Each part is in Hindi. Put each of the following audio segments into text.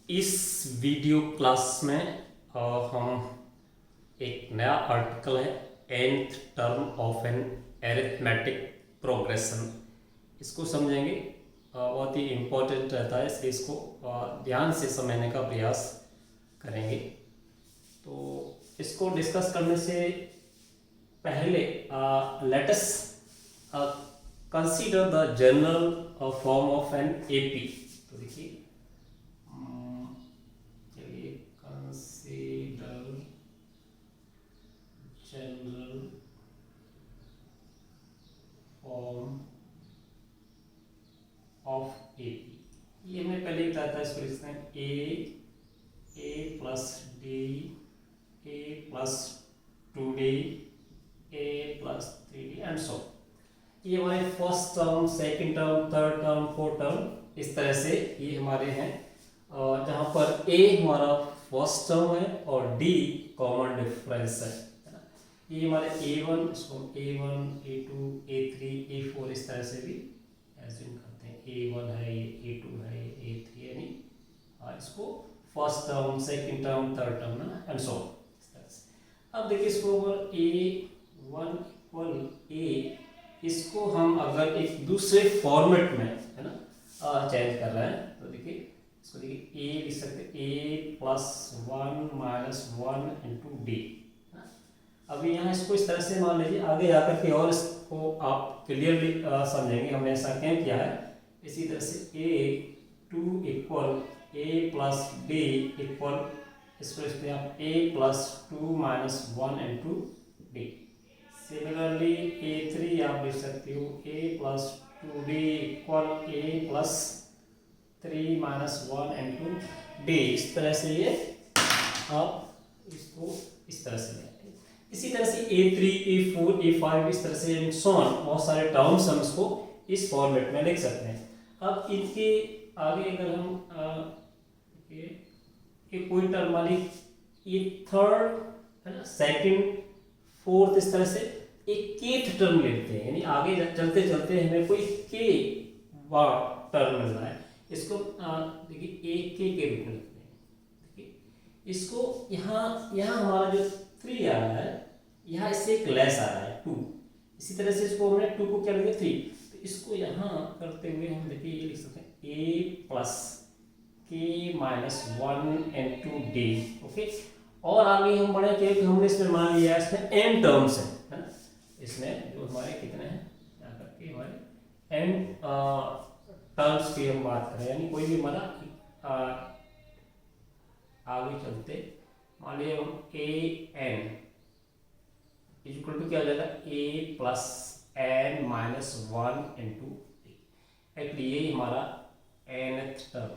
इस वीडियो क्लास में हम एक नया आर्टिकल है nth term of an arithmetic progression, इसको समझेंगे। बहुत ही इम्पोर्टेंट रहता है, इसलिए इसको ध्यान से समझने का प्रयास करेंगे। तो इसको डिस्कस करने से पहले let us consider the general form of an AP. तो देखिए, चलिए consider general form of AP. ये हमने पहले बताया था, इसको लिखते हैं A plus D, A plus 2d, A plus 3d and so. ये हमारे first term, second term, third term, fourth term, इस तरह से ये हमारे हैं। जहाँ पर ए हमारा फर्स्ट टर्म है और डी कॉमन डिफरेंस है ना। ये हमारे a1, इसको a1, a2, a3, a4 इस तरह से भी एज्यूम करते हैं। a1 है, ये a2 है, ये a3 है, यानी इसको first term, second term, third term ना एंड सो इस तरह से। अब देखिए, इसको अगर a1 इक्वल a, इसको हम अगर एक दूसरे फॉर्मेट में है ना चेंज कर रहे हैं, तो देखिए इसको देखिए a लिख सकते हैं a plus 1 minus 1 into D. अभी यहाँ इसको इस तरह से मान लीजिए, आगे जाकर के और इसको आप क्लियरली समझेंगे हमने ऐसा क्यों किया है। इसी तरह से a2 equal a plus D equal, इसको लिखते हैं आप a plus 2 minus 1 into D. Similarly a3 आप लिख सकते हो a plus 2d equal a plus 3 minus 1 into D. इस तरह से ये आप इसको इस तरह से लेते हैं। इसी तरह से a3, a4, a5 इस तरह से सोन बहुत सारे टर्म्स हम इसको इस फॉर्मेट में लिख सकते हैं। अब इनके आगे अगर हम कोई टर्म वाली, ये थर्ड है ना, सेकंड, फोर्थ, इस तरह से एक केथ टर्म लेते हैं, यानी आगे चलते चलते हमें कोई के टर्म मिल रहा है। इसको देखिए एक के रूप में लिखते हैं। देखिए इसको यहाँ हमारा जो 3 आ रहा है, यहाँ इससे एक लेस आ रहा है 2। इसी तरह से इसको हमने 2 को क्या लिखे 3, तो इसको यहाँ करते हुए हम देखिए ये लिख सकते हैं a प्लस के माइनस 1 इंटू डी। ओके, और आगे हम बढ़े कि हमने इसमें मान लिया इसमें n टर्म्स है ना। इसमें जो हमारे कितने हैं, यहाँ करके हमारे n टर्म्स की हम बात करें, यानी कोई भी हमारा आगे चलते मान लीजिए हम an इक्वल टू क्या हो जाता है a plus n minus 1 into D. Actually ये हमारा nth टर्म।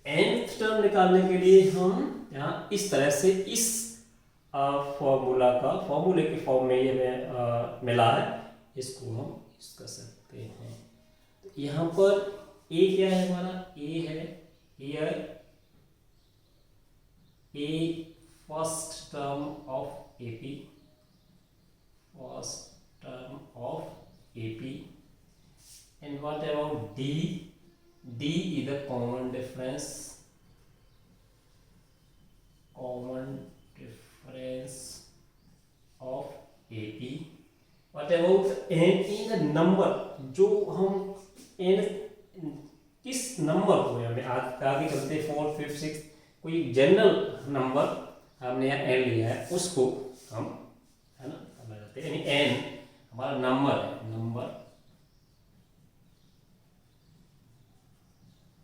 nth टर्म निकालने के लिए हम यहाँ इस तरह से इस फॉर्मूले के फॉर्म में ये हमें मिला है, इसको हम यूज कर सकते हैं। तो यहाँ पर a क्या है हमारा, a है here a first term of AP, first term of AP. And what about d? d is the common difference of AP. What about n in the number? जो हम n किस नंबर को हमें आगे चलते 4, 5, 6 कोई जनरल नंबर हमने यहाँ n लिया है, उसको हम है ना समझ जाते हैं, यानी n हमारा नंबर है, नंबर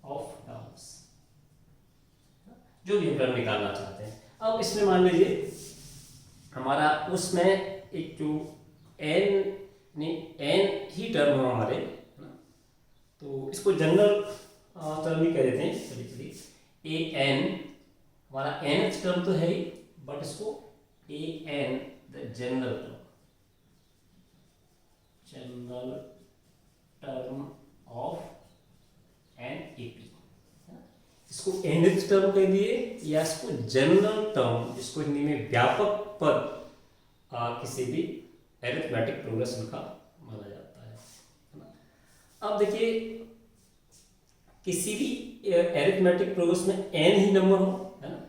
ऑफ टर्म्स जो भी हम टर्म निकालना चाहते हैं। अब इसमें मान लीजिए हमारा उसमें एक जो n ही टर्म है हमारे, तो इसको जनरल टर्म ही कह देते हैं। चलिए an हमारा nth टर्म तो है ही, बट इसको an the general term of an AP, इसको nth टर्म कह दिए, या इसको जनरल टर्म, जिसको हिंदी में व्यापक पद किसी भी एरिथमेटिक प्रोग्रेशन का माना जाता है ना। अब देखिए किसी भी एरिथमेटिक प्रोग्रेस में n ही नंबर हो, है ना।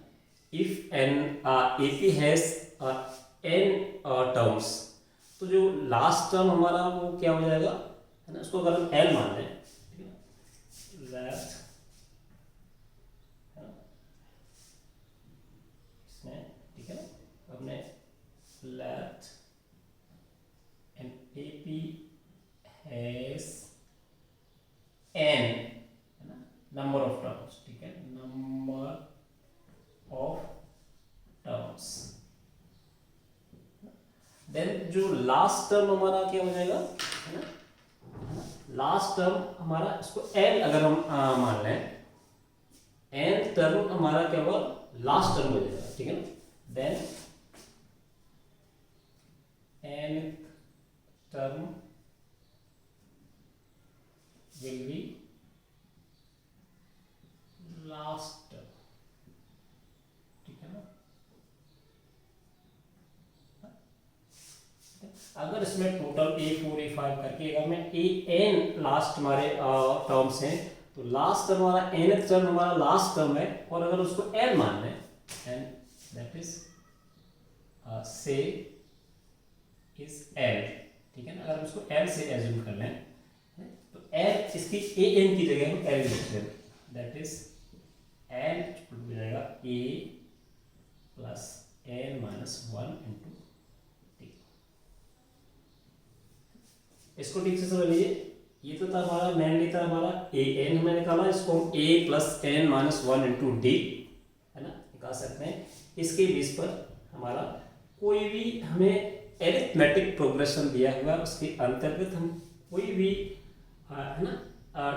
If n AP has n terms, तो जो लास्ट टर्म हमारा वो क्या हो जाएगा, है ना, उसको अगर हम l मान लें, ठीक है, लेफ्ट, है ना, इसमें, ठीक है ना, हमने left and AP has n, है ना, नंबर ऑफ टर्म्स, ठीक है, नंबर ऑफ टर्म्स, देन जो लास्ट टर्म हमारा क्या हो जाएगा, है ना, लास्ट टर्म हमारा, इसको n अगर हम मान लें, n टर्म हमारा क्या होगा, लास्ट टर्म हो जाएगा, ठीक है ना, then n term will be last term, ठीक है ना। अगर इसमें टोटल A4 A5 करके अगर मैं AN लास्ट हमारे टर्म्स हैं, तो लास्ट टर्म हमारा nth टर्म हमारा लास्ट टर्म है, और अगर उसको n मान लें, n दैट इज से इज l, ठीक है ना, अगर हम इसको l से एज्यूम कर लें, तो l इसकी an की जगह हम l लिख दें, दैट इज l हो जाएगा a plus n minus 1 into t। इसको ठीक से समझ लीजिए, ये तो था हमारा मेनली था हमारा an हमने निकाला, इसको हम a plus n minus 1 into D, है ना, निकाल सकते हैं। इसके बेस पर हमारा कोई भी हमें एरिथमेटिक प्रोग्रेशन दिया हुआ, उसके अंतर्गत हम कोई भी है ना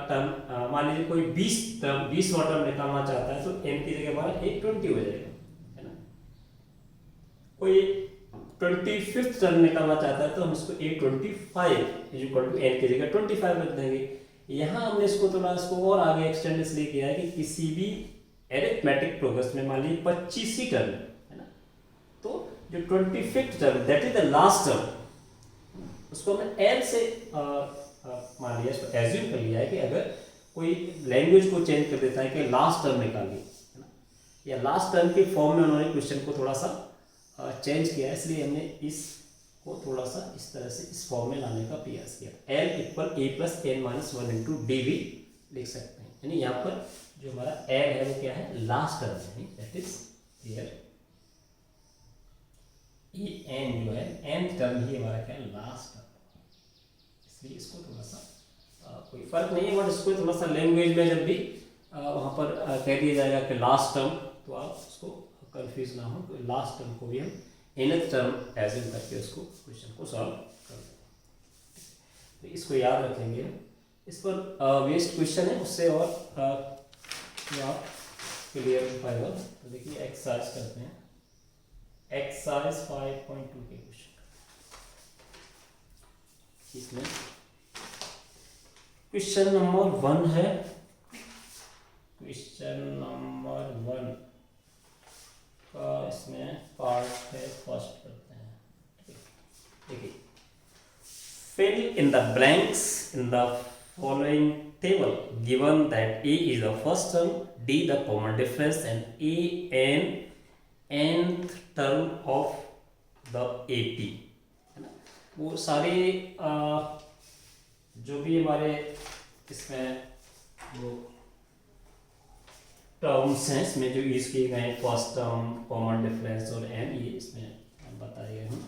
टर्म, मान लीजिए कोई 20वां टर्म निकालना चाहता है, तो n की जगह हमारा 20 हो जाएगा, है ना। कोई 25th टर्म निकालना चाहता है, तो हम इसको 25 इक्वल टू n की जगह 25 रख देंगे। यहाँ हमने इसको थोड़ा इसको और आगे एक्सटेंड इसलिए किया है कि किसी भी एरिथमेटिक प्रोग्रेस में मान लीजिए 25वीं टर्म, है ना, तो जो 25th term that is the last term, उसको हमने l से मान लिया, इसको एज्यूम कर लिया है कि अगर कोई लैंग्वेज को चेंज कर देता है कि लास्ट टर्म निकालिए, है ना, या लास्ट टर्म के फॉर्म में उन्होंने क्वेश्चन को थोड़ा सा चेंज किया है, इसलिए हमने इसको थोड़ा सा इस तरह से इस फॉर्म में लाने का प्रयास किया। l equal a plus n minus 1 into D भी लिख सकते हैं, यानी यहाँ पर जो हमारा l है वो क्या है, लास्ट टर्म है, दैट इज हियर n जो है nth टर्म ही हमारा क्या है, लास्ट टर्म, इसलिए इसको थोड़ा सा कोई फर्क नहीं है, बट इसको थोड़ा सा लैंग्वेज में जब भी वहाँ पर कह दिया जाएगा कि लास्ट टर्म, तो आप उसको कंफ्यूज ना हो, तो लास्ट टर्म को भी हम nth टर्म एज्यूम करके उसको क्वेश्चन को सॉल्व कर देंगे। तो इसको याद रखेंगे, इस पर वेस्ट क्वेश्चन है, उससे और आप क्लियर हो पाएगा। तो देखिए एक्सरसाइज करते हैं, एक्सरसाइज 5.2 के क्वेश्चन, इसमें क्वेश्चन नंबर 1 है, क्वेश्चन नंबर 1 का इसमें पार्ट है, फर्स्ट करते हैं। देखिए, fill in the blanks in the following table given that A is the first term, D the common difference, and A n nth term of the AP, है ना। वो सारे जो भी हमारे इसमें वो टर्म्स हैं, इसमें जो यूज किए गए हैं, फर्स्ट टर्म, कॉमन डिफरेंस और n, ये इसमें बताए गए हैं।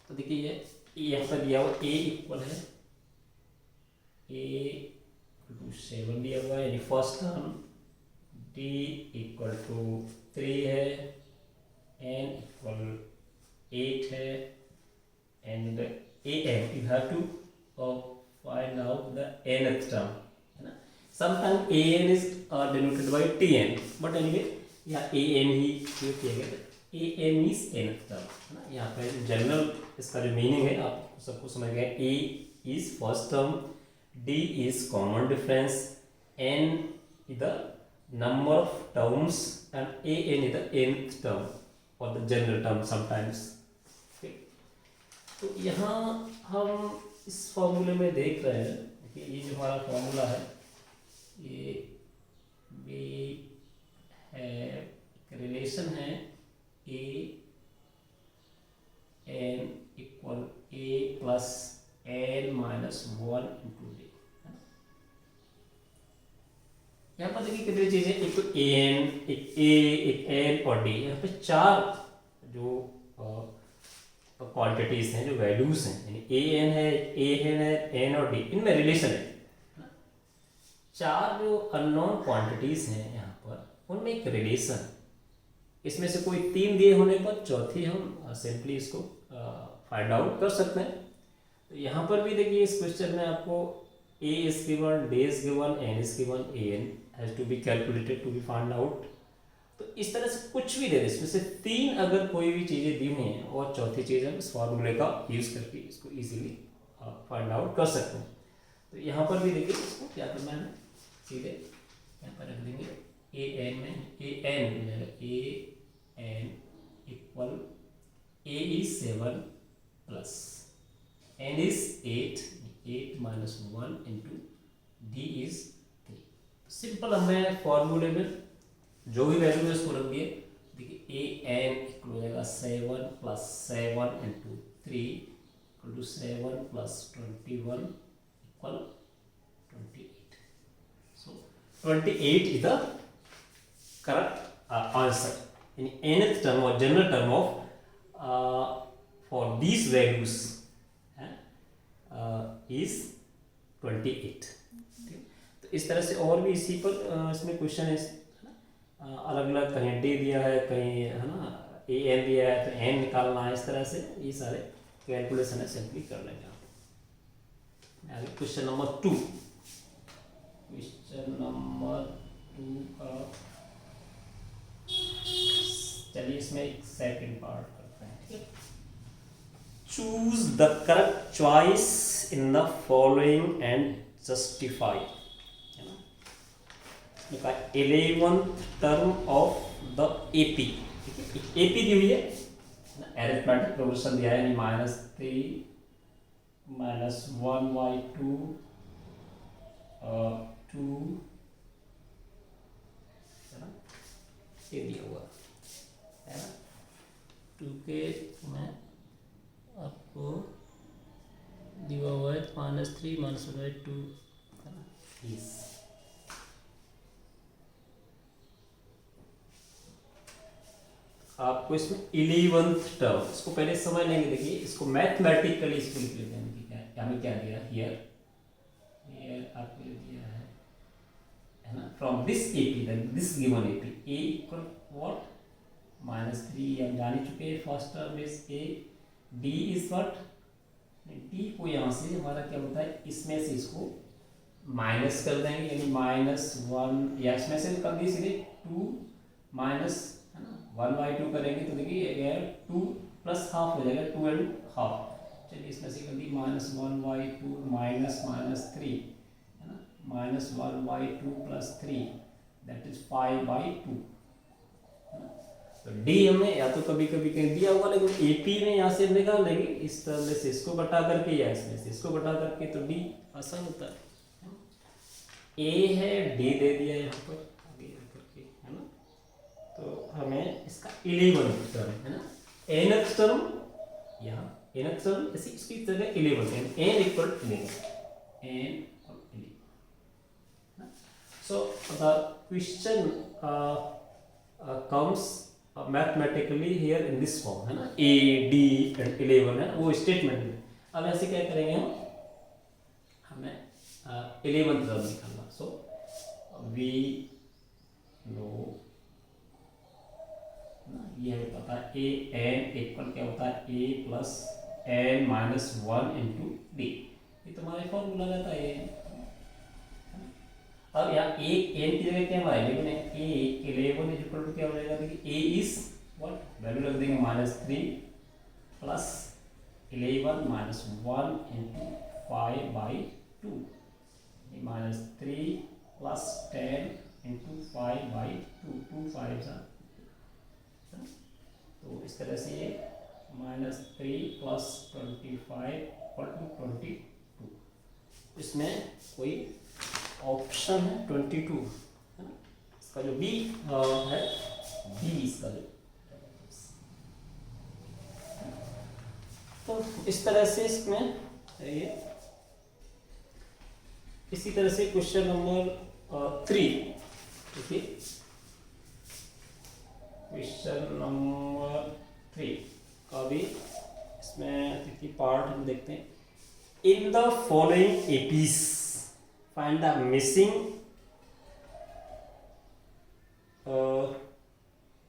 तो देखिए ये यहाँ पर दिया हुआ a इक्वल है a/7 दिया हुआ है, यानी first term, d equal to 3 है, n इक्वल 8 है, and an you have to find out the nth term, है ना। Sometimes an is denoted by tn, but anyway यहाँ an ही यूज किया गया, an is nth term, है ना। यहाँ पे जनरल इसका जो मीनिंग है आप सबको समझ गए, a is first term, d is common difference, n is the number of terms, and an is the nth term or the general term sometimes। तो यहाँ हम इस फॉर्मूले में देख रहे हैं ये जो हमारा फॉर्मूला है, ये वी है रिलेशन है A N equal A plus N minus 1 into D. यहाँ पर देखिए कितनी चीजें, एक तो ए एन, एक ए, एक एन और डी। यहाँ पे चार जो क्वांटिटीज हैं, जो वैल्यूज हैं, यानी ए एन है, ए है, एन और डी, इनमें रिलेशन है। चार जो अननोन क्वांटिटीज हैं यहाँ पर, उनमें एक रिलेशन, इसमें से कोई तीन दिए होने पर चौथी हम सिंपली इसको फाइंड आउट कर सकते हैं। तो यहाँ पर भी देखिए इस क्वेश्चन में आपको a is given, d is given, n is given, a n has to be calculated to be found out। तो इस तरह से कुछ भी दे दे, इसमें से तीन अगर कोई भी चीज़ें दी हुई हैं और चौथी चीज़ हम इस फॉर्मूले का यूज़ करके इसको इजीली फाइंड आउट कर सकते हैं। तो यहाँ पर भी देखिए इसको क्या करना है, सीधे यहाँ पर रख देंगे ए एन में, ए एन हो जाएगा, A N equal A is 7 plus N is 8 minus 1 into D is 3। Simple हमने फॉर्मूले में जो भी वैल्यू है उसको रख दिए। देखिए ए एन इक्वल हो जाएगा 7 plus 7 into 3 equal to 7 plus 21 equal 28। So 28 is the correct answer. In nth term or general term of for these values is 28। तो इस तरह से और भी इसी पर इसमें क्वेश्चन है, अलग अलग, कहीं डी दिया है, कहीं है ना ए एन दिया है, तो एन निकालना है। इस तरह से ये सारे कैलकुलेशन है, सिंपली कर लेंगे आप। आगे क्वेश्चन नंबर 2, क्वेश्चन नंबर 2 का चलिए इसमें एक सेकंड पार्ट करते हैं, ठीक है। Choose the correct choice in the following and justify, है ना। इसमें कहा 11th term of the AP, ठीक है। एपी दी हुई है, अरिथमेटिक प्रोग्रेशन दिया है, यानी -3 -1/2 2, है ना, ये दिया हुआ है ना। 2 के में आपको दिया हुआ है -3 -1/2, है ना। इस आपको इसमें 11th टर्म, इसको पहले समझ लेंगे। देखिए इसको मैथमेटिकली इसको लिख लेते हैं कि हमें क्या दिया हियर, आपको दिया है ना, from this AP, this given AP A equal what -3, हम जान ही चुके हैं। First term is a, D is what, D को यहाँ से हमारा क्या होता है, इसमें से इसको माइनस कर देंगे, यानी -1, या इसमें से कर दी सीधे 2 माइनस, है ना, 1/2 करेंगे तो देखिए 2 प्लस हाफ हो जाएगा, 2 एंड हाफ। चलिए इसमें से कर दी -1/2 माइनस -3, है ना, -1/2 प्लस 3 दैट इज 5/2। तो डी हमें या तो कभी कभी कहीं दिया हुआ, लेकिन एपी में यहाँ से निकाल लेंगे, इस तरह से इसको बटा करके या इसमें से इसको बटा करके, तो डी आसान होता है। ए है, डी दे दिया यहाँ पर आगे करके, है ना। तो हमें इसका 11th टर्म, है ना, nth टर्म यहाँ, nth टर्म ऐसी इसकी जगह 11, n इक्वल 11, n और 11। So the question comes mathematically here in this form, है ना, ए डी एंड 11 है वो स्टेटमेंट में। अब ऐसे क्या करेंगे हम, हमें 11th टर्म निकालना। सो वी नो, ये हमें पता है ए एन इक्वल क्या होता है, A plus N minus 1 into D, ये तुम्हारा फॉर्मूला रहता है। अब यहाँ ए एन की जगह क्या हमारा 11 है, ए 11 इज इक्वल टू क्या हो जाएगा, देखिए ए इज व्हाट, वैल्यू रख देंगे -3 plus 11 minus 1 into 5/2, -3 plus 10 into 5/2, 2 5 सा, तो इस तरह से ये -3 प्लस 25 इक्वल टू 22। इसमें कोई ऑप्शन है 22 है ना, इसका जो बी है, बी इसका जो, तो इस तरह से इसमें ये, इसी तरह से क्वेश्चन नंबर 3 देखिए, क्वेश्चन नंबर 3 का भी इसमें देखिए पार्ट हम देखते हैं। In the following APs find the missing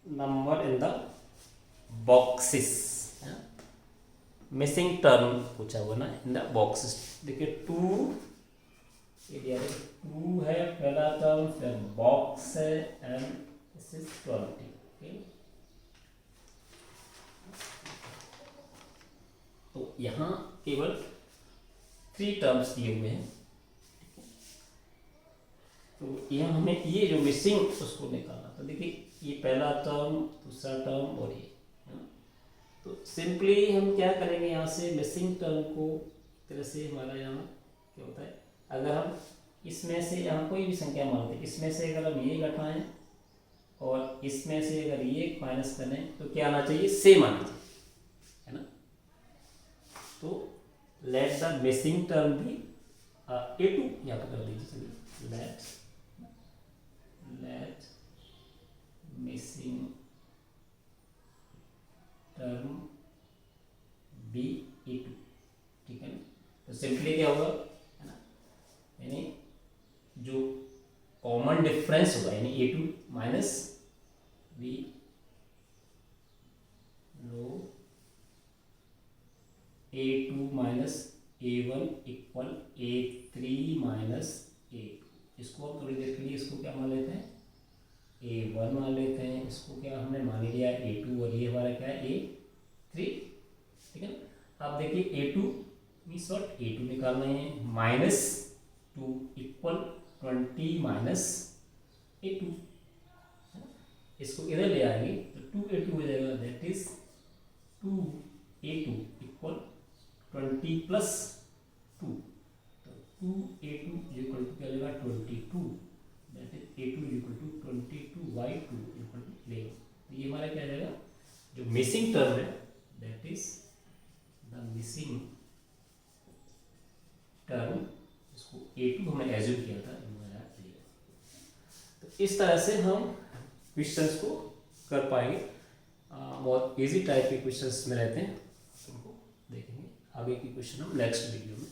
number in the boxes, missing term पूछा हुआ ना इन द बॉक्सेस। देखिए 2 एरिया 2 है पहला टर्म, फिर बॉक्स है एंड दिस इज 20। ओके, तो यहाँ केवल 3 टर्म्स दिए हुए हैं। तो यहाँ हमें ये जो मिसिंग उसको निकालना, तो देखिए ये पहला टर्म, दूसरा टर्म और ये, तो सिंपली हम क्या करेंगे, यहाँ से मिसिंग टर्म को एक तरह से हमारा यहाँ क्या होता है, अगर हम इसमें से यहाँ कोई भी संख्या मानते हैं, इसमें से अगर हम ये घटाएं और इसमें से अगर ये माइनस करें तो क्या आना चाहिए, सेम आना चाहिए, है ना। तो लेट द मिसिंग टर्म भी A2 यहाँ पर कर दीजिए, चलिए late missing term B A2, ठीक है ना। तो सिंपली क्या होगा, है ना, यानी जो कॉमन डिफरेंस होगा यानी A2 माइनस बी लो A2 minus A1 equal A3 minus A2। इसको हम थोड़ी देर के लिए इसको क्या मान लेते हैं, A1 मान लेते हैं, इसको क्या हमने मान लिया A2 और ये हमारा क्या है A3, ठीक है ना। अब देखिए A2 मीन्स व्हाट, A2 निकालना है, माइनस 2 इक्वल 20 माइनस A2, इसको इधर ले आएंगे तो 2A2 हो जाएगा, that is 2A2 equal 20 plus 2, तो 2A2 इक्वल टू क्या जाएगा 22, that is A2 equal to 22/2 equal to 11। तो ये हमारा क्या जाएगा, जो मिसिंग टर्म है that is the missing term, इसको A2 हमने एज्यूम किया था, तो इस तरह से हम क्वेश्चंस को कर पाएंगे। बहुत इजी टाइप के क्वेश्चंस में रहते हैं, उनको देखेंगे आगे की क्वेश्चन हम नेक्स्ट वीडियो में।